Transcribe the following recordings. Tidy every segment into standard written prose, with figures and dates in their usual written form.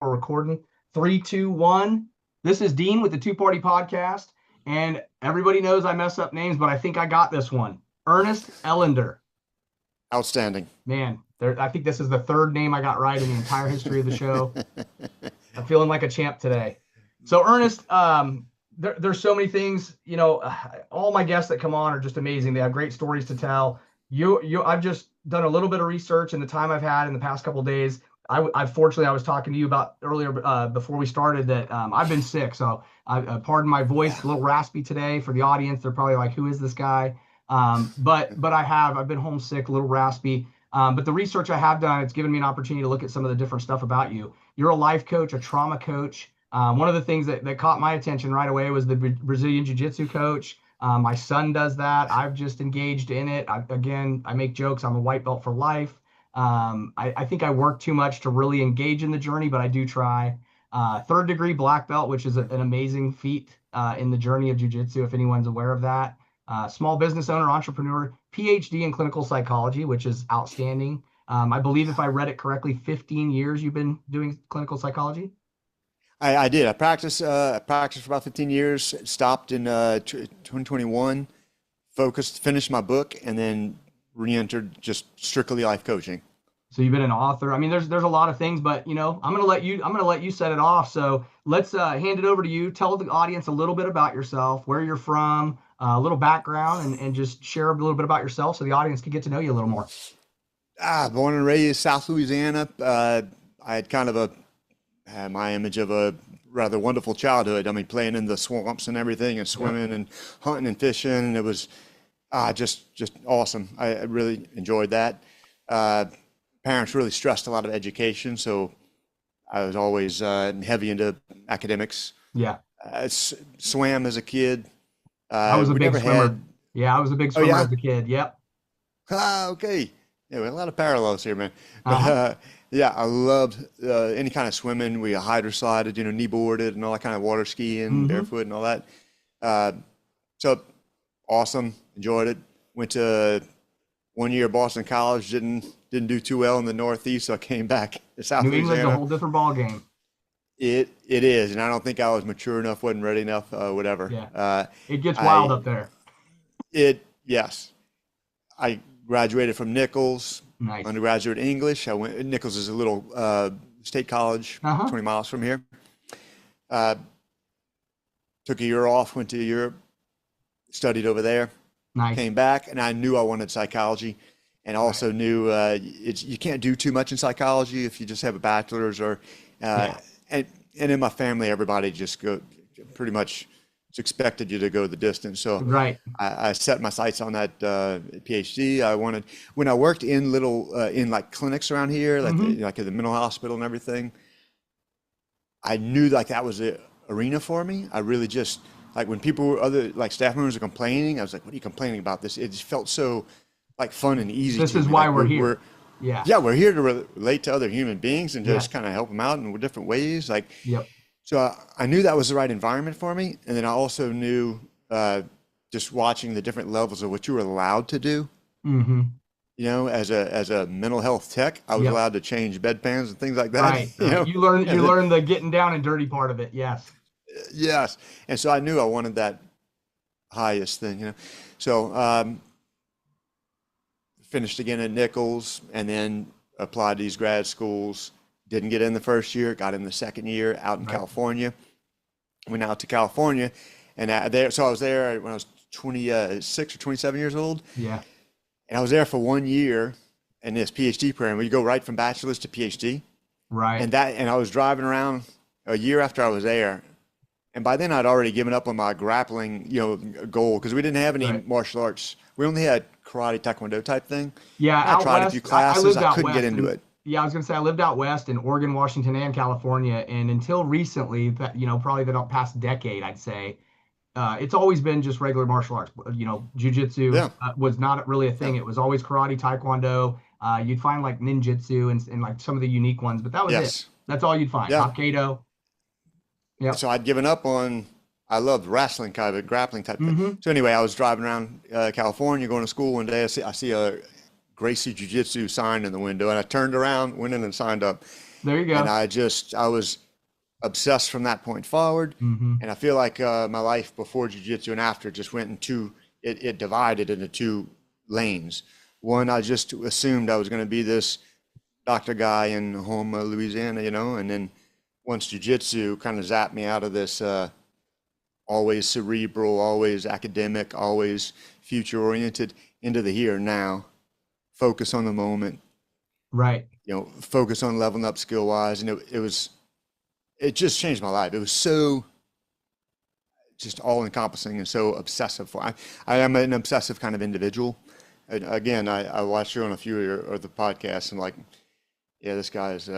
We're recording. 3, 2, 1. This is Dean with the Two Party Podcast, and everybody knows I mess up names, but I think I got this one. Ernest Ellender. Outstanding. Man, I think this is the third name I got right in the entire history of the show. I'm feeling like a champ today. So Ernest, there's so many things, all my guests that come on are just amazing. They have great stories to tell. I've just done a little bit of research in the time I've had in the past couple of days. I fortunately, I was talking to you about earlier before we started that I've been sick. So pardon my voice, a little raspy today for the audience. They're probably like, who is this guy? But I've been homesick, a little raspy. But the research I have done, it's given me an opportunity to look at some of the different stuff about you. You're a life coach, a trauma coach. One of the things that caught my attention right away was the Brazilian Jiu-Jitsu coach. My son does that. I've just engaged in it. I make jokes. I'm a white belt for life. I think I work too much to really engage in the journey, but I do try. Third degree black belt, which is an amazing feat in the journey of jiu-jitsu, if anyone's aware of that. Small business owner, entrepreneur, PhD in clinical psychology, which is outstanding. I believe if I read it correctly, 15 years you've been doing clinical psychology. I did. I practiced for about 15 years, stopped in 2021, finished my book, and then re-entered just strictly life coaching. So you've been an author. I mean, there's a lot of things, but I'm going to let you set it off. So let's hand it over to you. Tell the audience a little bit about yourself, where you're from, a little background, and just share a little bit about yourself so the audience can get to know you a little more. Born and raised South Louisiana. I had kind of my image of a rather wonderful childhood. I mean, playing in the swamps and everything, and swimming and hunting and fishing. And it was just awesome. I really enjoyed that. Parents really stressed a lot of education, so I was always heavy into academics. Yeah. Swam as a kid. I was a big swimmer. I was a big swimmer as a kid. Yep. Okay. Yeah, we have a lot of parallels here, man. But, I loved any kind of swimming. We hydroslided, knee boarded and all that kind of water skiing, barefoot and all that. So awesome. Enjoyed it. Went to 1 year Boston College. Didn't do too well in the Northeast, so I came back to South Louisiana. New England's a whole different ball game. It is, and I don't think I was mature enough, wasn't ready enough, whatever. Yeah. It gets wild up there. Yes. I graduated from Nichols. Nice. Undergraduate English. Nichols is a little state college, 20 miles from here. Took a year off, went to Europe, studied over there. Nice. Came back, and I knew I wanted psychology, and also knew you can't do too much in psychology if you just have a bachelor's and in my family, everybody just pretty much expected you to go the distance. So I set my sights on that PhD. When I worked in in like clinics around here, like at the mental hospital and everything, I knew like that was the arena for me. I really just, like when other staff members are complaining, I was like, what are you complaining about? It just felt so like fun and easy. This is why we're here. We're here to relate to other human beings and just kind of help them out in different ways. So I knew that was the right environment for me. And then I also knew just watching the different levels of what you were allowed to do. As a mental health tech, I was allowed to change bedpans and things like that. Right. You learn the getting down and dirty part of it. Yes. Yes. And so I knew I wanted that highest thing, So finished again at Nichols and then applied to these grad schools. Didn't get in the first year, got in the second year out in California. Went out to California, and so I was there when I was 26 or 27 years old. Yeah. And I was there for 1 year in this PhD program where you go right from bachelor's to PhD. Right. And I was driving around a year after I was there. And by then I'd already given up on my grappling, goal, because we didn't have any martial arts. We only had karate, taekwondo type thing. Yeah. I tried a few classes. I couldn't get into it. Yeah, I was going to say I lived out west in Oregon, Washington, and California, and until recently, probably the past decade, I'd say, it's always been just regular martial arts. Jiu-jitsu was not really a thing. It was always karate, taekwondo. You'd find like ninjutsu and like some of the unique ones, but that was it. That's all you'd find. Hapkido. Yeah. So I'd given up on. I loved wrestling kind of grappling type thing. So anyway, I was driving around California, going to school one day. I see a Gracie Jiu-Jitsu sign in the window, and I turned around, went in and signed up. There you And go. I was obsessed from that point forward. Hmm. And I feel like my life before jiu-jitsu and after just went into it divided into two lanes. One, I just assumed I was going to be this doctor guy in Houma, Louisiana, and then once jiu-jitsu kind of zapped me out of this always cerebral, always academic, always future oriented into the here and now, focus on the moment, Right. focus on leveling up skill wise. And it just changed my life. It was so just all encompassing and so obsessive. I am an obsessive kind of individual. And again, I watched you on a few of the podcasts and like, yeah, this guy is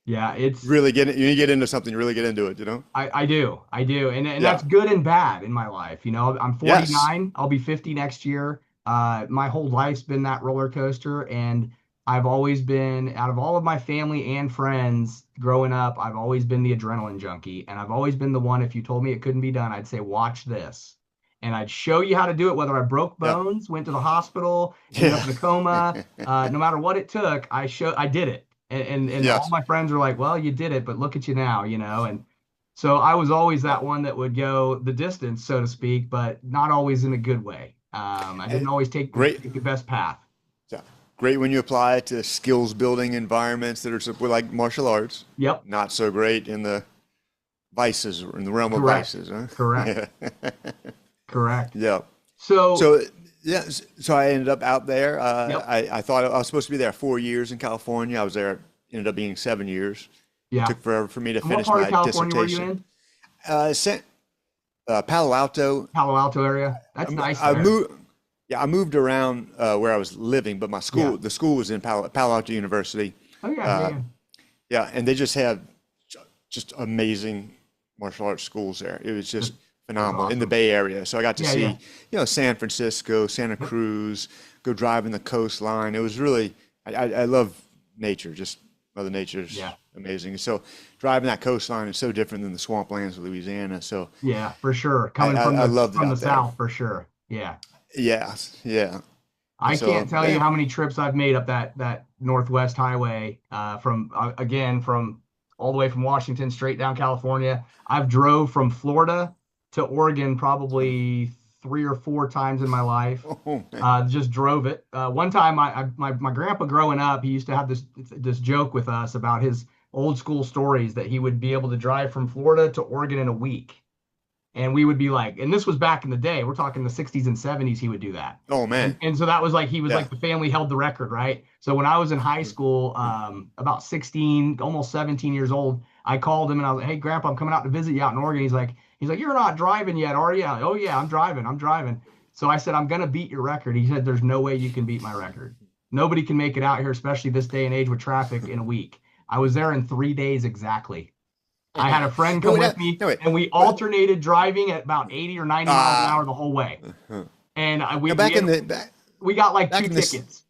Yeah, really you get into something, you really get into it, I do. And Yeah. that's good and bad in my life. I'm Yes. 49, I'll be 50 next year. My whole life's been that roller coaster, and I've always been, out of all of my family and friends growing up, I've always been the adrenaline junkie, and I've always been the one, if you told me it couldn't be done, I'd say, watch this. And I'd show you how to do it, whether I broke Yeah. bones, went to the hospital, ended up Yeah. in a coma, no matter what it took, I did it. And all Yes. my friends were like, well, you did it, but look at you now, and so I was always Yeah. that one that would go the distance, so to speak, but not always in a good way. I didn't always Great. take the best path. Yeah. Great when you apply it to skills building environments that are like martial arts. Yep. Not so great in the vices or in the realm of Correct. vices, huh? Correct. Yeah. Correct. Yeah. So, So yeah, so I ended up out there. yep. I thought I was supposed to be there 4 years in California. I was there, ended up being 7 years. It Yeah. took forever for me to And what finish part of my California were you dissertation. in? Sent Palo Alto. Palo Alto area. That's nice I there. moved. Yeah, I moved around where I was living, but Yeah. the school was in Palo Alto University. Oh, yeah. Yeah. Uh, Yeah. yeah, and they just have just amazing martial arts schools there. It was That's, just that's phenomenal in the awesome. Bay Area. So I got to Yeah. Yeah. see, San Francisco, Santa Yep. Cruz, go driving the coastline. It was really, I love nature, just Mother Nature's Yeah. amazing. So driving that coastline is so different than the swamplands of Louisiana. So Yeah. For sure. I, Coming I, I loved it from the out there. south, for sure. Yeah. Yeah, yeah. I So can't tell you yeah. how many trips I've made up that Northwest Highway, from again, from all the way from Washington straight down California. I've drove from Florida to Oregon probably 3 or 4 times in my life. Oh man. Just drove it. One time, my grandpa growing up, he used to have this joke with us about his old school stories that he would be able to drive from Florida to Oregon in a week. And we would be like, and this was back in the day, we're talking the 60s and 70s, he would do that. Oh man. And so that was like, he was Yeah. like, the family held the record, right? So when I was in high school, about 16, almost 17 years old, I called him and I was like, hey, Grandpa, I'm coming out to visit you out in Oregon. He's like, you're not driving yet, are you? Oh, yeah, I'm driving. I'm driving. So I said, I'm going to beat your record. He said, there's no way you can beat my record. Nobody can make it out here, especially this day and age with traffic, in a week. I was there in 3 days exactly. I had a friend No come wait, with me, no wait. and we But alternated driving at about 80 or 90 miles an hour the whole way. And now we got like back 2 in this. tickets.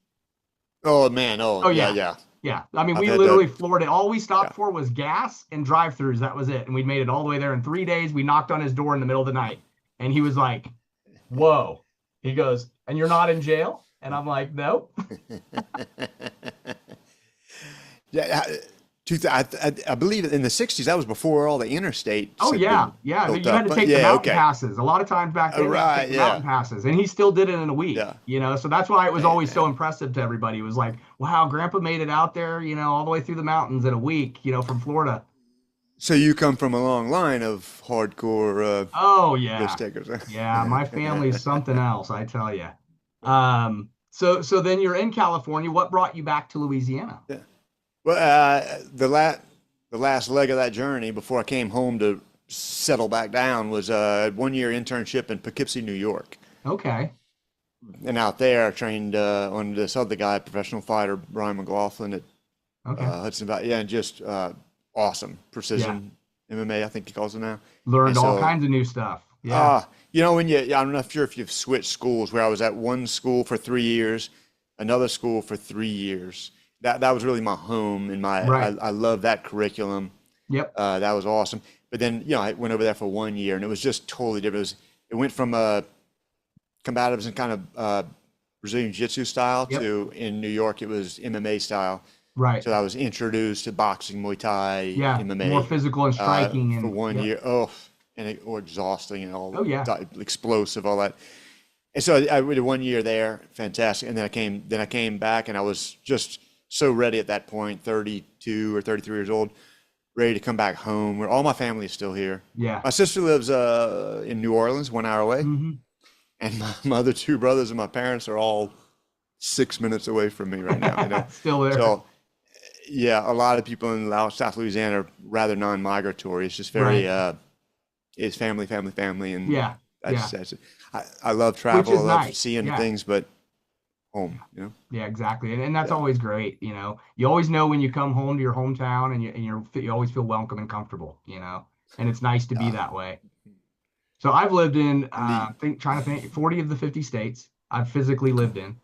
Oh man. Oh, Oh yeah, yeah. yeah. Yeah. I mean, I've we had literally that. floored it. All we Yeah. stopped for was gas and drive-throughs. That was it. And we made it all the way there in 3 days. We knocked on his door in the middle of the night. And he was like, whoa. He goes, and you're not in jail? And I'm like, nope. Yeah. I believe in the '60s that was before all the interstates Oh, had yeah. been Yeah. built You had up. to take the Yeah. mountain Okay. passes. A lot of times back then, you had to Right. take the mountain Yeah. passes. And he still did it in a week, Yeah. So that's why it was always so Man. impressive to everybody. It was like, wow, Grandpa made it out there, all the way through the mountains in a week, from Florida. So you come from a long line of hardcore Oh, risk yeah. takers. Huh? Yeah, my family's something else, I tell you. So then you're in California. What brought you back to Louisiana? Yeah. Well, the last leg of that journey before I came home to settle back down was a 1 year internship in Poughkeepsie, New York. Okay. And out there, I trained on this other guy, professional fighter, Brian McLaughlin at Okay. Hudson Valley. Yeah, and just awesome Yeah. precision MMA, I think he calls it now. Learned And all so, kinds of new stuff. Yeah. when I'm not sure if you've switched schools, where I was at one school for 3 years, another school for 3 years. That was really my home, and Right. I love that curriculum. Yep. That was awesome. But then, I went over there for 1 year, and it was just totally different. It went from combatives and kind of Brazilian Jiu-Jitsu style Yep. to, in New York, it was MMA style. Right. So I was introduced to boxing, Muay Thai, Yeah. More MMA physical and striking for and one yep. year. Oh, or exhausting and all Oh yeah. explosive, all that. And so I did 1 year there, fantastic. And then I came back, and I was just so ready at that point, 32 or 33 years old, ready to come back home, where all my family is still here. Yeah. My sister lives in New Orleans, 1 hour away, Hmm. and my other two brothers and my parents are all 6 minutes away from me right now. Still there. So yeah, a lot of people in South Louisiana are rather non-migratory. It's just very Right. it's family, family, family, and Yeah. Yeah. that's it. I love Which travel. is I love nice. seeing Yeah. things, but home, Yeah, exactly. And that's Yeah. always great. You always know when you come home to your hometown and you always feel welcome and comfortable. And it's nice to be Uh, that way. So I've lived in, Neat. trying to think, 40 of the 50 states I've physically lived in.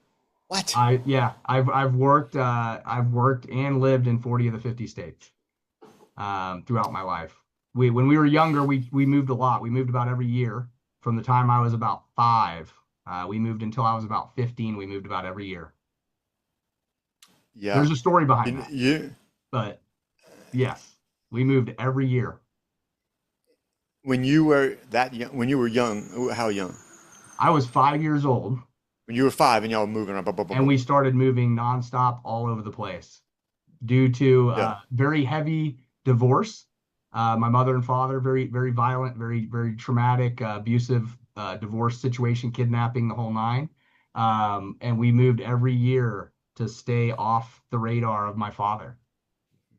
What? Yeah, I've worked and lived in 40 of the 50 states, throughout my life. When we were younger, we moved a lot. We moved about every year. From the time I was about 5, we moved until I was about 15. We moved about every year. Yeah. There's a story behind You, that, you but yes, we moved every year. when you were that young, when you were young, how young? I was 5 years old, When you were five and y'all were moving around, and we started moving nonstop all over the place due to yeah. very heavy divorce. My mother and father, very, very violent, very, very traumatic, abusive divorce situation, kidnapping, the whole nine. And we moved every year to stay off the radar of my father.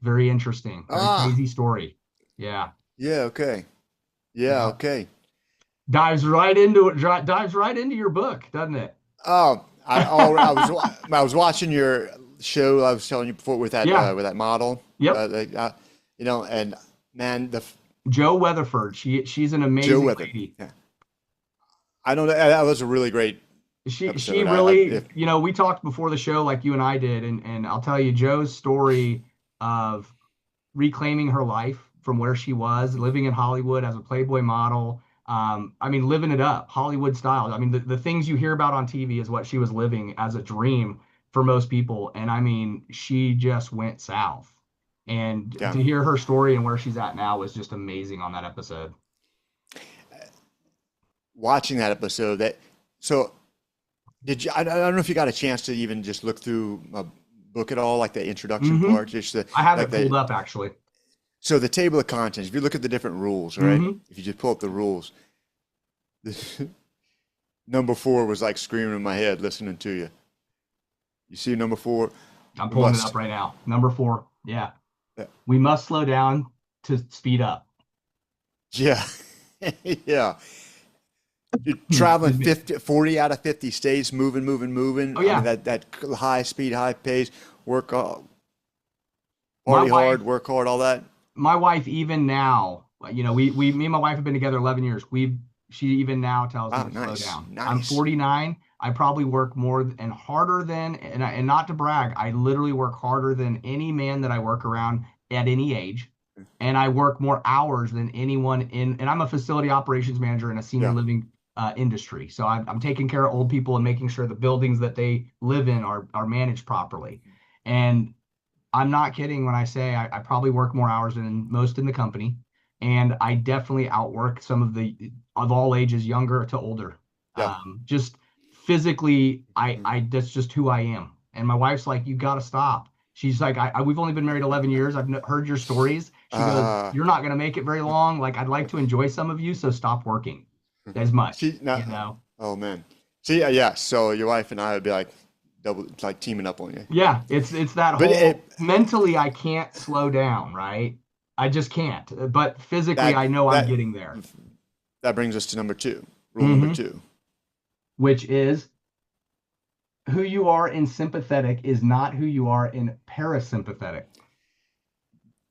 Very interesting, very Ah, crazy story. Yeah, yeah, okay. Yeah, yeah. okay. Dives right into your book, doesn't it? Oh, I was watching your show. I was telling you before Yeah. with that model, Yep. and man, Joe Weatherford. She's an Joe amazing Weather. lady. Yeah, I don't know. That was a really great She episode. really, we talked before the show like you and I did, and I'll tell you Joe's story of reclaiming her life from where she was, living in Hollywood as a Playboy model. I mean, living it up, Hollywood style. I mean, the things you hear about on TV is what she was living as a dream for most people. And I mean, she just went south. And yeah, to hear her story and where she's at now was just amazing on that episode. watching that episode. So did you? I don't know if you got a chance to even just look through a book at all, like the introduction Hmm. part, just I have like it pulled the up actually. so the table of contents. If you look at the different rules, right? Hmm. If you just pull up the rules, number four was like screaming in my head listening to you. You see number four? I'm We pulling it up must. right now. Number 4. Yeah. Yeah. We must slow down to speed up. Yeah. Yeah. You're traveling Excuse me. 50, 40 out of 50 states, moving, moving, moving. Oh I mean, yeah. that high speed, high pace, work, My party wife hard, work hard, all that. my wife even now, me and my wife have been together 11 years. She even now tells me Wow, to slow nice, down. I'm nice. 49. I probably work more and harder than, and not to brag, I literally work harder than any man that I work around at any age. And I work more hours than anyone and I'm a facility operations manager in a senior Yeah. living industry. So I'm taking care of old people and making sure the buildings that they live in are managed properly. And I'm not kidding when I say I probably work more hours than most in the company, and I definitely outwork some of all ages, younger to older. Yeah. Just physically, Mhm. that's just who I am. And my wife's like, you got to stop. She's like, we've only been married 11 years. I've heard your stories. She goes, Uh, you're not going to make it very long. Like, I'd like to enjoy some of you, so stop working as much, she, no, you know? oh man. See, yeah. So your wife and I would be like like teaming up on you. Yeah, it's that But whole mentally I can't slow down, right? I just can't. But physically that I know I'm that getting there. that brings us to number two. Rule number Hmm. two. Which is who you are in sympathetic is not who you are in parasympathetic.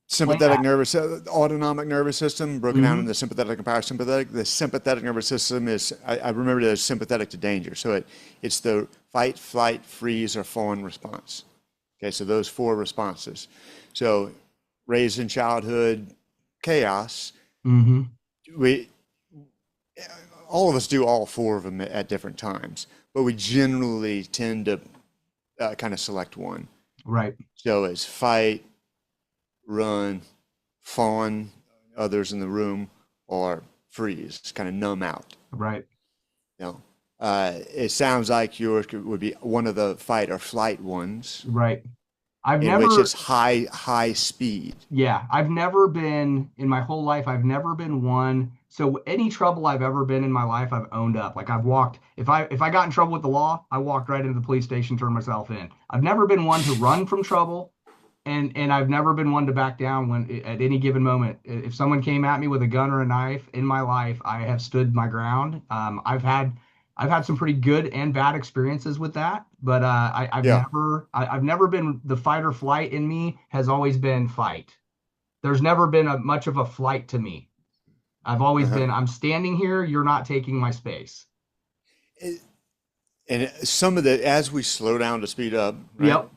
Explain Sympathetic that. nervous, autonomic nervous system, broken down Hmm. into sympathetic and parasympathetic. The sympathetic nervous system is, I remember it as sympathetic to danger. So it's the fight, flight, freeze, or fawn response. Okay, so those four responses. So raised in childhood chaos, Hmm. we all of us do all four of them at different times, but we generally tend to kind of select one. Right. So it's fight, run, fawn others in the room, or freeze, kind of numb out. Right. You know, it sounds like yours would be one of the fight or flight ones, Right. I've in which it's never, high speed. yeah, I've never been in my whole life. I've never been one. So any trouble I've ever been in my life, I've owned up. Like I've walked, if I got in trouble with the law, I walked right into the police station, turned myself in. I've never been one to run from trouble. And I've never been one to back down when at any given moment. If someone came at me with a gun or a knife in my life, I have stood my ground. I've had some pretty good and bad experiences with that, but Yeah. I've never been the fight or flight in me has always been fight. There's never been much of a flight to me. I've always Uh-huh. been I'm standing here, you're not taking my space. And some of the, as we slow down to speed up, right, Yep.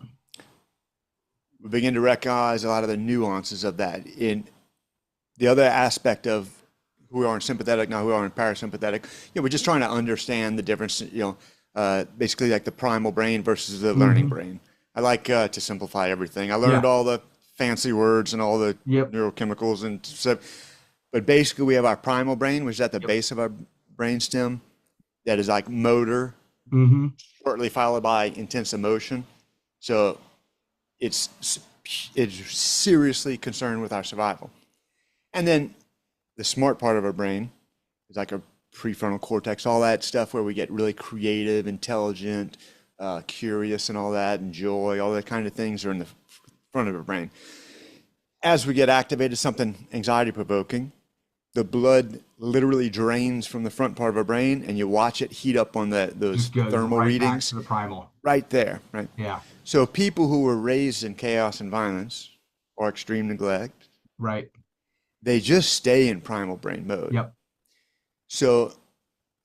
we begin to recognize a lot of the nuances of that. In the other aspect of who we are in sympathetic, now who we are in parasympathetic, we're just trying to understand the difference, basically like the primal brain versus the learning Hmm. brain. I like to simplify everything. I learned Yeah. all the fancy words and all the Yep. neurochemicals and stuff, but basically we have our primal brain, which is at the Yep. base of our brain stem, that is like motor, Hmm. shortly followed by intense emotion. So it's it's seriously concerned with our survival. And then the smart part of our brain is like our prefrontal cortex, all that stuff where we get really creative, intelligent, curious, and all that, and joy, all that kind of things are in the front of our brain. As we get activated, something anxiety provoking, the blood literally drains from the front part of our brain, and you watch it heat up on those Just goes thermal right back to readings the primal. right there, right? Yeah. So people who were raised in chaos and violence or extreme neglect, Right. they just stay in primal brain mode. Yep. So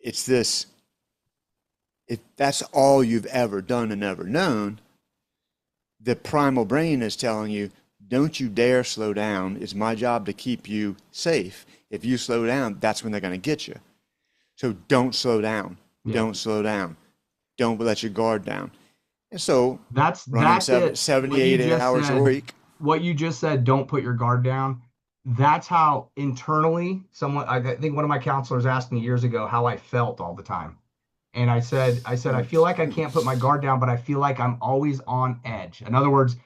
it's this, if that's all you've ever done and ever known, the primal brain is telling you, don't you dare slow down. It's my job to keep you safe. If you slow down, that's when they're going to get you. So don't slow down. Yeah. Don't slow down. Don't let your guard down. And so running That's it. 70, What you 80 just hours a said, week. what you just said, don't put your guard down. That's how internally I think one of my counselors asked me years ago how I felt all the time. And I said, I feel like I can't put my guard down, but I feel like I'm always on edge. In other words,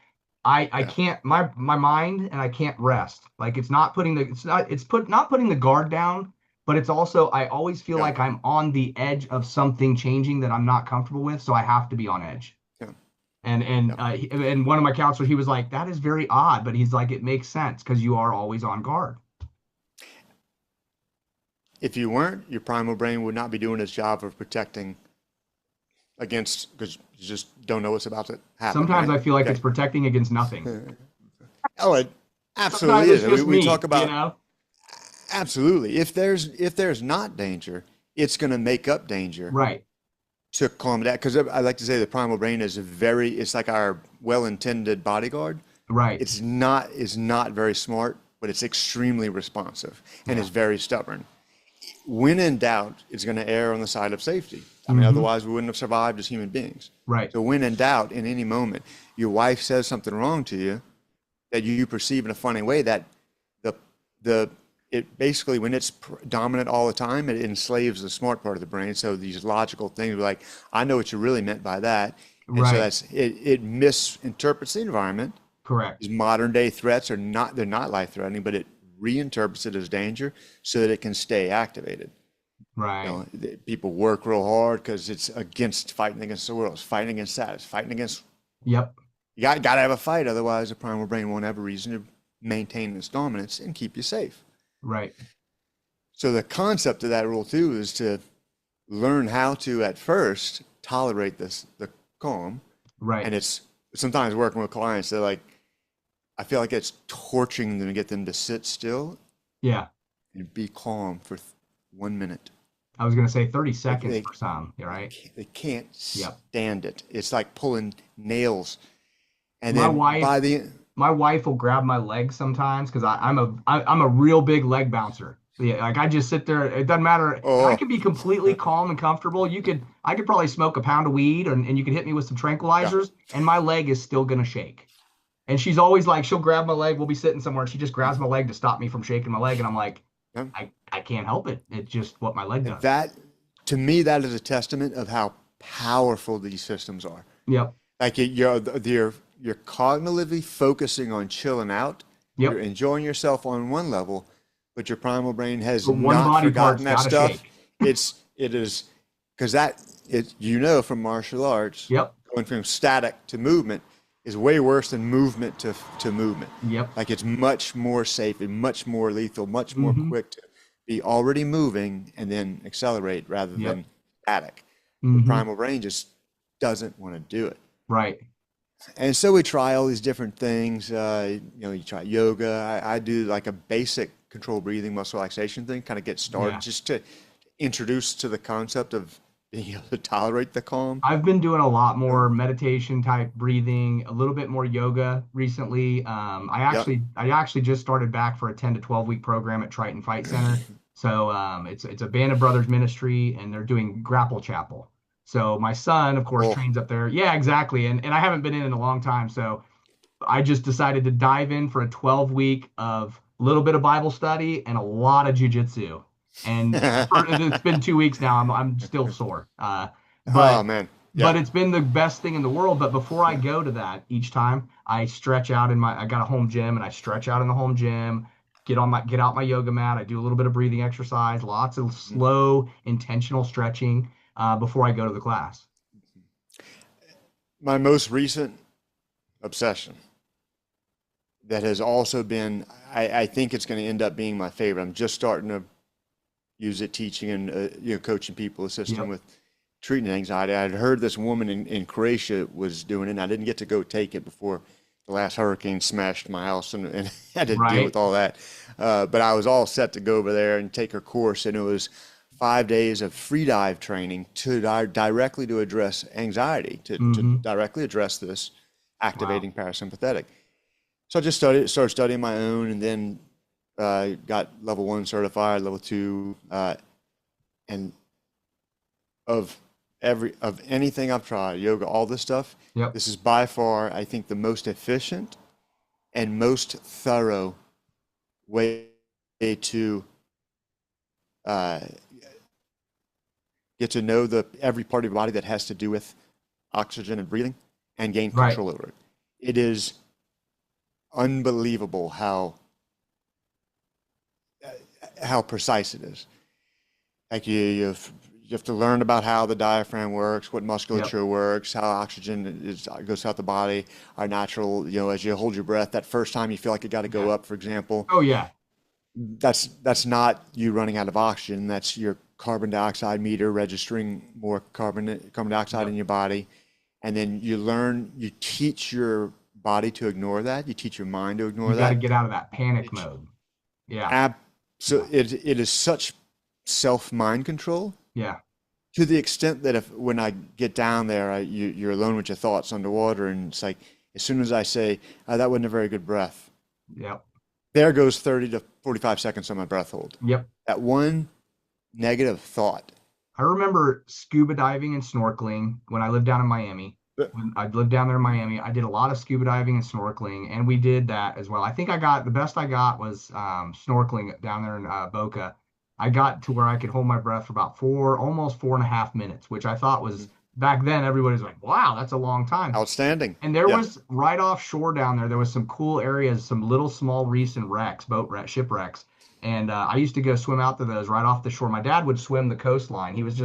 I Yeah, can't my mind and I can't rest. Like not putting the guard down, but it's also I always feel yeah, like I'm on the edge of something changing that I'm not comfortable with, so I have to be on edge. yeah, And yeah. and one of my counselors, he was like, that is very odd, but he's like, it makes sense because you are always on guard. If you weren't, your primal brain would not be doing its job of protecting against, because you just don't know what's about to happen, Sometimes right? I feel like Okay. it's protecting against nothing. Oh, it Sometimes absolutely it's is. just We talk me, you about know? absolutely. If there's not danger, it's going to make up danger Right, to calm it down. Because I like to say the primal brain is it's like our well-intended bodyguard. right. It's not very smart, but it's extremely responsive and Yeah. is very stubborn. When in doubt, it's going to err on the side of safety. I mean, Hmm. otherwise we wouldn't have survived as human beings. Right. So when in doubt, in any moment, your wife says something wrong to you that you perceive in a funny way, that the the it basically, when it's dominant all the time, it enslaves the smart part of the brain. So these logical things like, I know what you really meant by that, and so Right. it misinterprets the environment. Correct. These modern day threats they're not life threatening, but it reinterprets it as danger so that it can stay activated. Right. People work real hard because it's against fighting against the world, it's fighting against that, it's fighting against. Yep. You got to have a fight, otherwise the primal brain won't have a reason to maintain its dominance and keep you safe. Right. So the concept of that rule too is to learn how to at first tolerate the calm, Right. and it's sometimes working with clients. They're like, I feel like it's torturing them to get them to sit still Yeah. and be calm for 1 minute. I was gonna say 30 They, seconds they, for some. You're right. they can't Yep. stand it. It's like pulling nails. And My then wife, my wife will grab my leg sometimes because I'm a real big leg bouncer. Yeah, like I just sit there. It doesn't matter. I Oh, can be completely calm and comfortable. I could probably smoke a pound of weed, and you could hit me with some yeah. tranquilizers, and my leg is still gonna shake. And she's always like, she'll grab my leg. We'll be sitting somewhere, and she just grabs my leg to stop me from shaking my leg, and I'm like, Yeah. I can't help it. It's just what my leg And does. that, to me, that is a testament of how powerful these systems are. Yep. Like you're cognitively focusing on chilling out. You're Yep. enjoying yourself on one level, but your primal brain has But one not body part's forgotten that got to stuff. shake. It is because that it you know from martial arts, Yep. going from static to movement is way worse than movement to movement. Yep. Like it's much more safe and much more lethal, much more Mm-hmm. quick to be already moving and then accelerate rather Yep. than static. The Mm-hmm. primal brain just doesn't want to do it. Right. And so we try all these different things. You try yoga. I do like a basic controlled breathing muscle relaxation thing, kind of get started Yeah. just to introduce to the concept of being able to tolerate the calm. I've been doing a lot more Um, meditation type breathing, a little bit more yoga recently. yep. I actually just started back for a 10 to 12 week program at Triton Fight Center. So it's a Band of Brothers ministry, and they're doing Grapple Chapel. So my son, of course, Oh, trains up there. Yeah, exactly. And I haven't been in a long time. So I just decided to dive in for a 12-week of a little bit of Bible study and a lot of jujitsu. And it's been 2 weeks now. I'm still sore. oh But man. but Yeah. it's been the best thing in the world. But before I go to that, each time I stretch out I got a home gym, and I stretch out in the home gym, get out my yoga mat. I do a little bit of breathing exercise, lots of slow, intentional stretching before I go to the class. My most recent obsession that has also been, I think it's going to end up being my favorite. I'm just starting to use it teaching and coaching people, assisting Yep. with treating anxiety. I had heard this woman in Croatia was doing it, and I didn't get to go take it before the last hurricane smashed my house and had to deal Right. with all that. But I was all set to go over there and take her course, and it was 5 days of free dive training to directly to address anxiety, to Hmm. directly address this Wow. activating parasympathetic. So I just started studying my own, and then got level one certified, level two, and of of anything I've tried, yoga, all this stuff, Yep. this is by far, I think, the most efficient and most thorough way to uh, get to know the every part of your body that has to do with oxygen and breathing and gain Right. control over it. It is unbelievable how precise it is. Like you have to learn about how the diaphragm works, what Yep. musculature works, how goes throughout the body, our natural, as you hold your breath, that first time you feel like it got to go Yeah. up, for example, Oh yeah. that's not you running out of oxygen. That's your carbon dioxide meter registering more carbon dioxide in Yep. your body. And then you teach your body to ignore that. You teach your mind to You ignore got to that. get out of that panic It, mode. Yeah. ab, so Yeah. it is such self mind control Yeah. to the extent that if when I get down there, you're alone with your thoughts underwater, and it's like as soon as I say, that wasn't a very good breath, Yep. there goes 30 to 45 seconds on my breath hold. Yep. That one negative thought. I remember scuba diving and snorkeling when I lived down in Miami. When I lived down there in Miami, I did a lot of scuba diving and snorkeling, and we did that as well. I think I got the best I got was snorkeling down there in Boca. I got to where I could hold my breath for about almost 4.5 minutes, which I thought was back then. Everybody's like, "Wow, that's a long time." Outstanding. And there Yeah. was right offshore down there was some cool areas, some little small reefs and wrecks, shipwrecks. And I used to go swim out to those right off the shore. My dad would swim the coastline. He was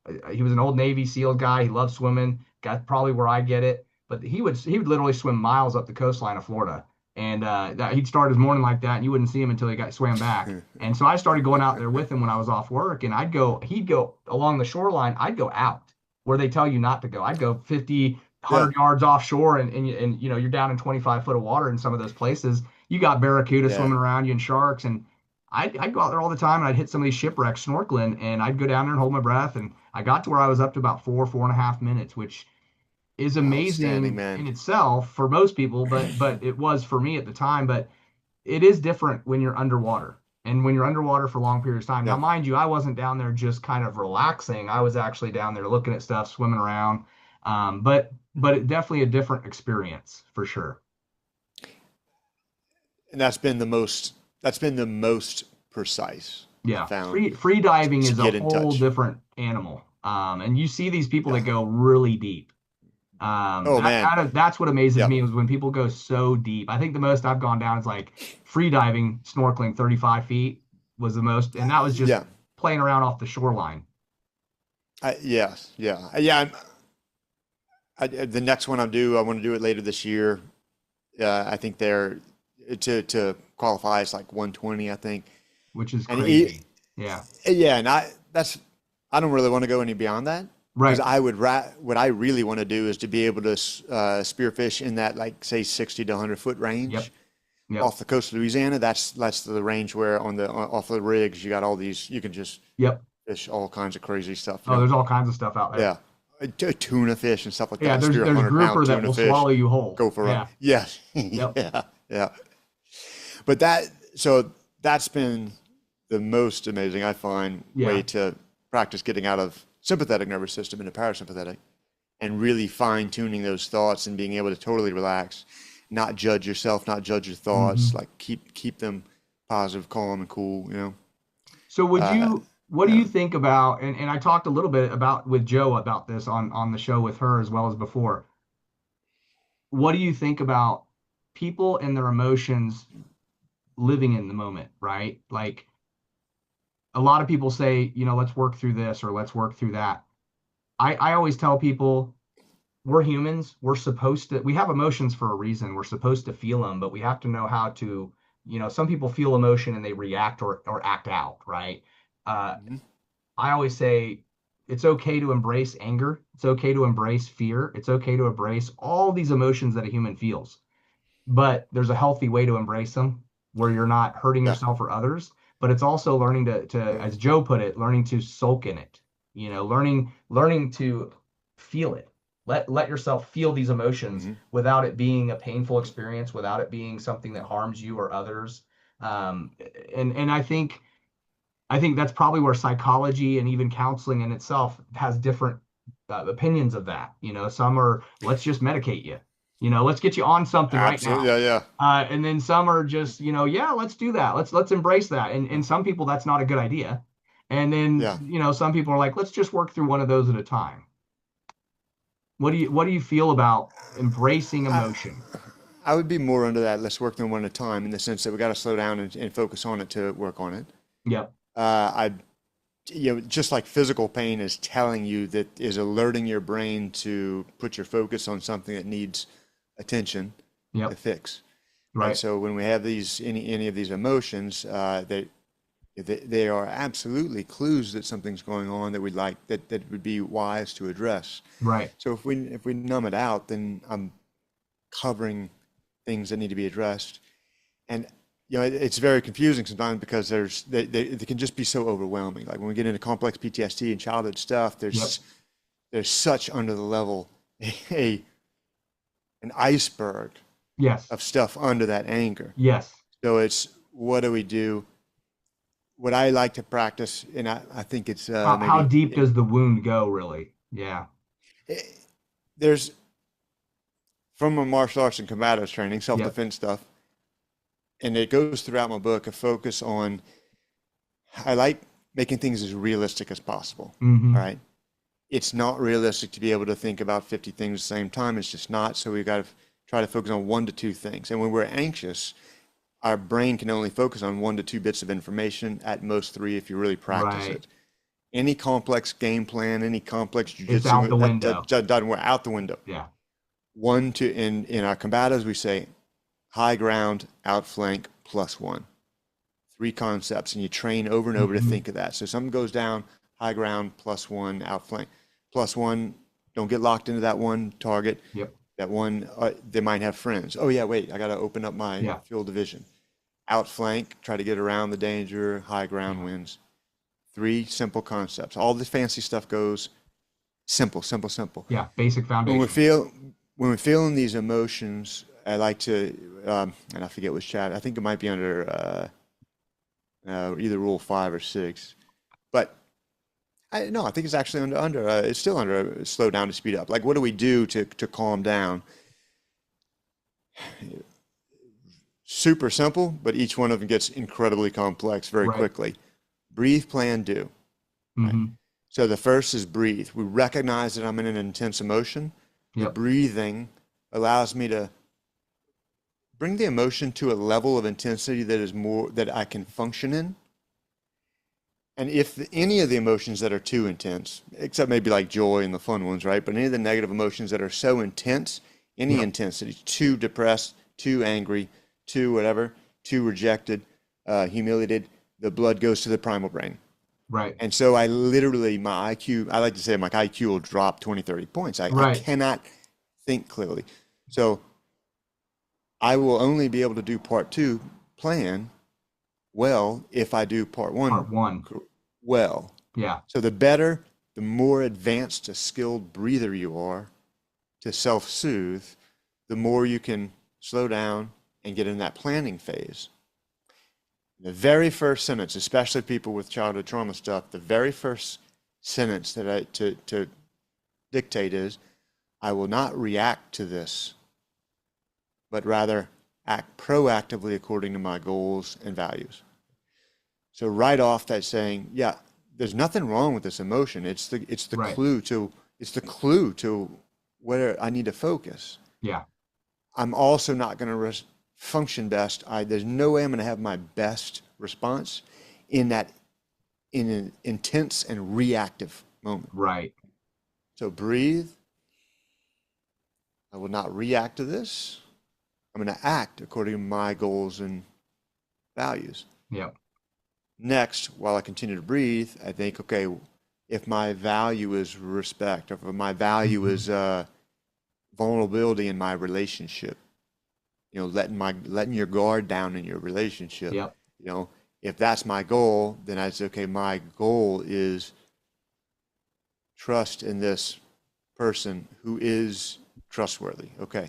an old Navy SEAL guy. He loved swimming. Got probably where I get it. But he would literally swim miles up the coastline of Florida. And he'd start his morning like that, and you wouldn't see him until he got swam back. And so I started going out there with him when I was off work, and he'd go along the shoreline. I'd go out where they tell you not to go. I'd go 50, Yeah. 100 yards offshore, and you're down in 25 foot of water in some of those places. You got barracuda Yeah. swimming around you and sharks, and I'd go out there all the time, and I'd hit some of these shipwrecks snorkeling, and I'd go down there and hold my breath, and I got to where I was up to about 4.5 minutes, which is Outstanding, amazing man. in itself for most people, but it was for me at the time. But it is different when you're underwater. And when you're underwater for long periods of time, now Yeah. mind you, I wasn't down there just kind of relaxing. I was actually down there looking at stuff, swimming around. But it definitely a different experience for sure. And that's been the most precise I Yeah, found free diving to is a get in whole touch. different animal. And you see these people that Yeah. go really deep. Oh man. That's what amazes Yeah. me is when people go so deep. I think the most I've gone down is like free diving, snorkeling, 35 feet was the most, and that was just Yeah. playing around off the shoreline. Yes. Yeah. Yeah. The next one I want to do it later this year. I think they're to qualify is like 120, I think. Which is And it, crazy. Yeah. yeah, and I don't really want to go any beyond that because Right. what I really want to do is to be able to spearfish in that like say 60 to 100 foot Yep. range Yep. off the coast of Louisiana. That's the range where off the rigs you got all these you can just Yep. fish all kinds of crazy stuff. Oh, there's all kinds of stuff out there. Yeah, tuna fish and stuff like Yeah, that. Spear a there's a 100 pound grouper that tuna will fish. swallow you whole. Go for a Yeah. yes, Yep. yeah, yeah. But that's been the most amazing I find Yeah. way to practice getting out of sympathetic nervous system into parasympathetic and really fine tuning those thoughts and being able to totally relax, not judge yourself, not judge your thoughts, hmm like keep them positive, calm, and cool. So Uh, what do yeah. you think about, and I talked a little bit about with Joe about this on the show with her as well as before. What do you think about people and their emotions living in the moment, right? Like a lot of people say, let's work through this or let's work through that. I always tell people we're humans. We have emotions for a reason. We're supposed to feel them, but we have to know how to, some people feel emotion and they react or act out, right? Uh, Mhm. I always say it's okay to embrace anger. It's okay to embrace fear. It's okay to embrace all these emotions that a human feels. But there's a healthy way to embrace them where you're not hurting Yeah. yourself or others. But it's also learning to, as Joe put it, learning to sulk in it. Learning to feel it. Let yourself feel these emotions Hmm. without it being a painful experience, without it being something that harms you or others. Um, and I think that's probably where psychology and even counseling in itself has different opinions of that. Some are let's just medicate you. Let's get you on something right Absolutely. now. Yeah. Yeah. And then some are just, yeah, let's do that. Let's embrace that. And some people that's not a good idea. And then, Yeah. some people are like, let's just work through one of those at a time. What do you feel about embracing I, emotion? I would be more under that. Let's work them one at a time in the sense that we got to slow down and focus on it to work on it. Yep. I, just like physical pain is telling you that is alerting your brain to put your focus on something that needs attention to Yep. fix. Right. Right. So when we have any of these emotions, they are absolutely clues that something's going on that we'd like that would be wise to address. Right. So if we numb it out, then I'm covering things that need to be addressed. And it's very confusing sometimes because they can just be so overwhelming. Like when we get into complex PTSD and childhood stuff, Yep. there's such under the level a an iceberg Yes. of stuff under that anger. Yes. So it's what do we do? What I like to practice, and I think it's How maybe deep does the wound go, really? Yeah. there's from my martial arts and combatives training, Yep. self-defense stuff, and it goes throughout my book, a focus on I like making things as realistic as possible. All hmm right. It's not realistic to be able to think about 50 things at the same time. It's just not. So we've got to try to focus on 1 to 2 things. And when we're anxious, our brain can only focus on 1 to 2 bits of information, at most 3 if you really practice Right. it. Any complex game plan, any complex It's out the jujitsu, window. that doesn't work out the window. Yeah. In our combatives, we say high ground, outflank, +1. 3 concepts, and you train over and over to hmm think of that. So something goes down, high ground, +1, outflank. +1, don't get locked into that one target. Yep. That one, they might have friends. Oh yeah, wait, I got to open up my Yeah. field of vision. Outflank, try to get around the danger, high ground Yeah. wins. 3 simple concepts. All the fancy stuff goes simple, simple, simple. Yeah. Basic When we foundation. feel when we're feeling these emotions, I like to, and I forget which chat. I think it might be under either rule 5 or 6. But I think it's actually it's still under slow down to speed up. Like, what do we do to calm down? Super simple, but each one of them gets incredibly complex very Right. quickly. Breathe, plan, do. Right. Mm-hmm. So the first is breathe. We recognize that I'm in an intense emotion. The Yep. breathing allows me to bring the emotion to a level of intensity that is more that I can function in. And if any of the emotions that are too intense, except maybe like joy and the fun ones, right? But any of the negative emotions that are so intense, any Yep. intensity, too depressed, too angry, too whatever, too rejected, humiliated, the blood goes to the primal brain. Right. And so I literally, my IQ, I like to say my IQ will drop 20, 30 points. I Right. cannot think clearly. So I will only be able to do part two plan well if I do part one Part one. well. Yeah. So the better, the more advanced a skilled breather you are to self-soothe, the more you can slow down and get in that planning phase. The very first sentence, especially people with childhood trauma stuff, the very first sentence that to dictate is, I will not react to this, but rather act proactively according to my goals and values. So right off that saying, yeah, there's nothing wrong with this emotion. It's the Right. clue to where I need to focus. Yeah. I'm also not going to function best. There's no way I'm going to have my best response in an intense and reactive moment. Right. So breathe. I will not react to this. I'm going to act according to my goals and values. Yep. Next, while I continue to breathe, I think, okay, if my value is respect, or if my value Mm-hmm. is vulnerability in my relationship, letting your guard down in your relationship, Yep. if that's my goal, then I say, okay, my goal is trust in this person who is trustworthy. Okay.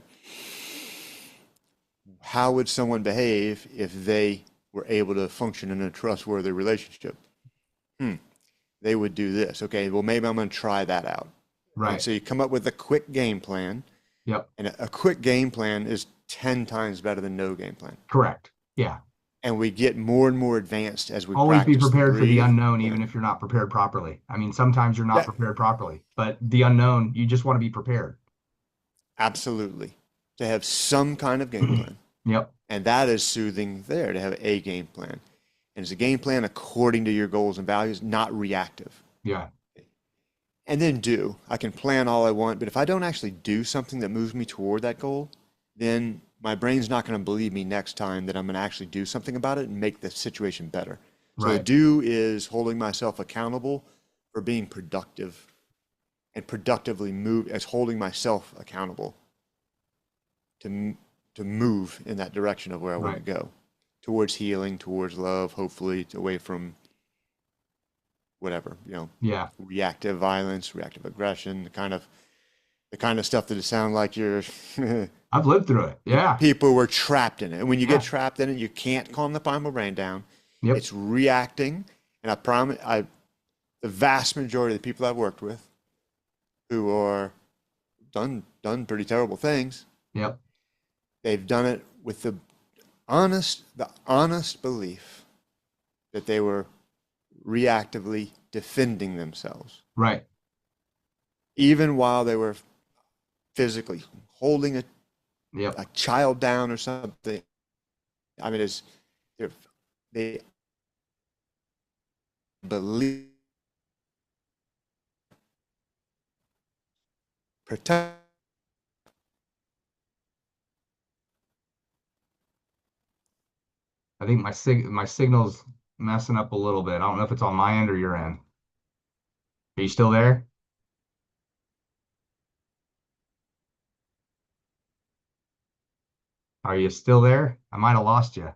How would someone behave if they were able to function in a trustworthy relationship? They would do this. Okay, well, maybe I'm going to try that out. And Right. so you come up with a quick game plan, Yep. and a quick game plan is 10 times better than no game plan. Correct. Yeah. And we get more and more advanced as we Always be practice the prepared for the breathe. unknown, even if you're not prepared properly. I mean, sometimes you're not Yeah, prepared properly, but the unknown, you just want to be prepared. absolutely. To have some kind of game plan. Yep. And that is soothing there, to have a game plan. And it's a game plan according to your goals and values, not reactive. Yeah. And then do. I can plan all I want, but if I don't actually do something that moves me toward that goal, then my brain's not going to believe me next time that I'm going to actually do something about it and make the situation better. So the Right. do is holding myself accountable for being productive, and productively move as holding myself accountable to move in that direction of where I want Right. to go, towards healing, towards love, hopefully away from whatever, Yeah. reactive violence, reactive aggression, the kind of stuff that it sounds like you're I've lived through it. Yeah. people were trapped in it. And when you get Yeah. trapped in it, you can't calm the primal brain down. Yep. It's reacting. And I promise, the vast majority of the people I've worked with who are done pretty terrible things, Yep. they've done it with the honest belief that they were reactively defending themselves, Right. even while they were physically holding Yep. a child down or something. I mean, they believe protect. I think my signal's messing up a little bit. I don't know if it's on my end or your end. Are you still there? Are you still there? I might have lost you.